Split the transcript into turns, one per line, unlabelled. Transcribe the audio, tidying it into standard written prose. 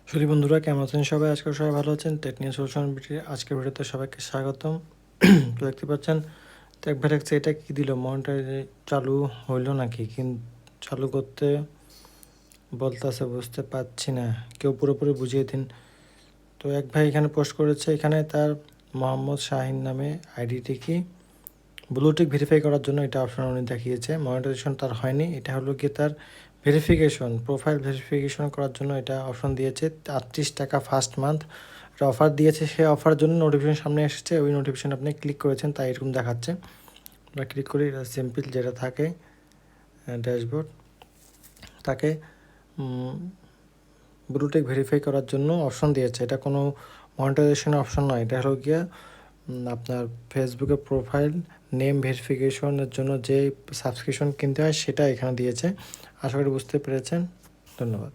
Sorry বন্ধুরা, কেমন আছেন সবাই? আজকে সবাই ভালো আছেন। টেক নিয়ে সলিউশন আজকের ভিডিওতে সবাইকে স্বাগতম। তো দেখতে পাচ্ছেন টেক ভ্যাটেক্সে এটা কি দিল, মনিটর চালু হইলো নাকি? কিন্তু চালু করতে বলতেছে, বুঝতে পারছি না, কেউ পুরোপুরি বুঝিয়ে দিন। তো এক ভাই এখানে পোস্ট করেছে, এখানে তার মোহাম্মদ শাহিন নামে আইডিটি কি ব্লুটিক ভেরিফাই করার জন্য এটা অপশন উনি দেখিয়েছে। মনিটাইজেশন তার হয়নি, এটা হলো গিয়ে তার ভেরিফিকেশন, প্রোফাইল ভেরিফিকেশন করার জন্য এটা অপশন দিয়েছে। 38 টাকা ফার্স্ট মান্থ এটা অফার দিয়েছে। সে অফার জন্য নোটিফিকেশন সামনে এসেছে, ওই নোটিফিকেশন আপনি ক্লিক করেছেন তাই এরকম দেখাচ্ছে। আমরা ক্লিক করি, এটা সিম্পল যেটা থাকে ড্যাশবোর্ড, তাকে ব্লুটিক ভেরিফাই করার জন্য অপশন দিয়েছে। এটা কোনো মনিটাইজেশনের অপশন নয়, এটা হলো গিয়ে আপনার ফেসবুকে প্রোফাইল নেম ভেরিফিকেশনের জন্য যে সাবস্ক্রিপশন কিনতে হয় সেটা এখানে দিয়েছে। আশা করি বুঝতে পেরেছেন। ধন্যবাদ।